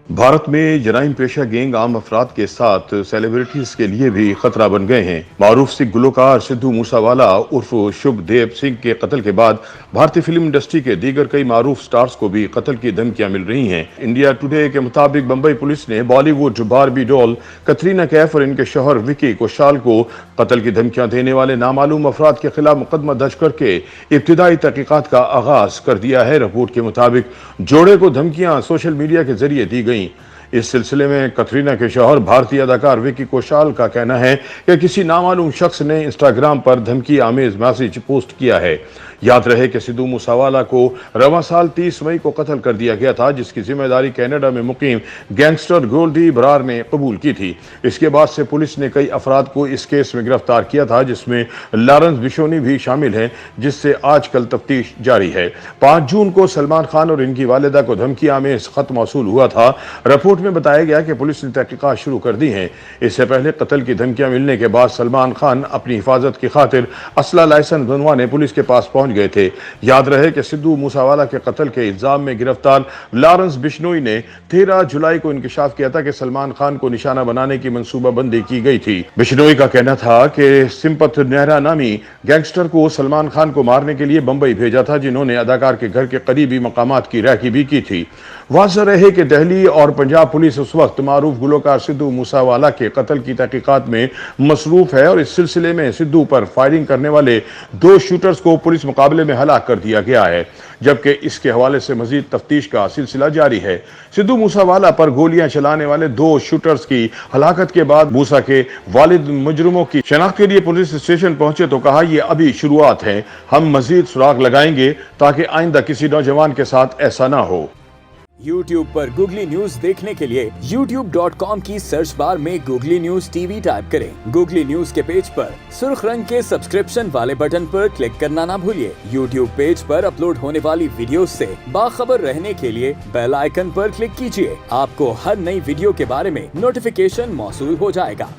भारत में जराइम पेशा गैंग आम अफराद के साथ सेलिब्रिटीज के लिए भी खतरा बन गए हैं। मारूफ सिख गुलकार सिद्धू मूसावाला उर्फ शुभ देव सिंह के कत्ल के बाद भारतीय फिल्म इंडस्ट्री के दीगर कई मारूफ स्टार्स को भी कत्ल की धमकियां मिल रही हैं। इंडिया टुडे के मुताबिक बंबई पुलिस ने बॉलीवुड बारबी डॉल कतरीना कैफ और इनके शौहर विकी कौशाल को कत्ल की धमकियां देने वाले नामालूम अफराद के खिलाफ मुकदमा दर्ज करके इब्तिदाई तहकीकात का आगाज कर दिया है। रिपोर्ट के मुताबिक जोड़े को धमकियां सोशल मीडिया के जरिए दी गई। इस सिलसिले में कतरीना के शौहर भारतीय अदाकार विकी कौशाल का कहना है कि किसी नामालूम शख्स ने इंस्टाग्राम पर धमकी आमेज मैसेज पोस्ट किया है। याद रहे कि सिद्धू मूसावाला को रवां साल 30 मई को कत्ल कर दिया गया था, जिसकी जिम्मेदारी कनाडा में मुकीम गैंगस्टर गोल्डी बरार ने कबूल की थी। इसके बाद से पुलिस ने कई अफराद को इस केस में गिरफ्तार किया था, जिसमें लॉरेंस बिशोनी भी शामिल है, जिससे आजकल तफ्तीश जारी है। 5 जून को सलमान खान और इनकी वालिदा को धमकी आमेज खत मौसूल हुआ था। रिपोर्ट में बताया गया कि पुलिस ने तहकीकात शुरू कर दी है। इससे पहले कत्ल की धमकियां मिलने के बाद सलमान खान अपनी हिफाजत की खातिर असला लाइसेंस बनवाने पुलिस के पास पहुंच गए थे। याद रहे कि सिद्धू मूसावाला के कत्ल के इल्जाम में गिरफ्तार लॉरेंस बिश्नोई ने 13 जुलाई को इंकशाफ किया था कि सलमान खान को निशाना बनाने की मंसूबाबंदी की गई थी। बिश्नोई का कहना था कि सिंपत नेहरा नामी गैंगस्टर को सलमान खान को मारने के लिए बंबई भेजा था, जिन्होंने अदाकार के घर के करीबी मकामात की रैकी भी की थी। वाज़ेह रहे कि दिल्ली और पंजाब पुलिस उस वक्त मारूफ गुलकार सिद्धू मूसावाला के कत्ल की तहकीकात में मसरूफ है और इस सिलसिले में सिद्धू पर फायरिंग करने वाले 2 शूटर्स को पुलिस मुकाबले में हलाक कर दिया गया है, जबकि इसके हवाले से मजीद तफ्तीश का सिलसिला जारी है। सिद्धू मूसावाला पर गोलियां चलाने वाले 2 शूटर्स की हलाकत के बाद मूसा के वालिद मुजरिमों की शनाख्त के लिए पुलिस स्टेशन पहुंचे तो कहा, यह अभी शुरुआत है, हम मजीद सुराग लगाएंगे ताकि आइंदा किसी नौजवान के साथ ऐसा ना हो। YouTube पर गूगली न्यूज देखने के लिए youtube.com की सर्च बार में गूगली न्यूज टीवी टाइप करें। गूगली न्यूज के पेज पर सुर्ख रंग के सब्सक्रिप्शन वाले बटन पर क्लिक करना ना भूलिए। YouTube पेज पर अपलोड होने वाली वीडियोस से बाखबर रहने के लिए बेल आइकन पर क्लिक कीजिए। आपको हर नई वीडियो के बारे में नोटिफिकेशन मौसूल हो जाएगा।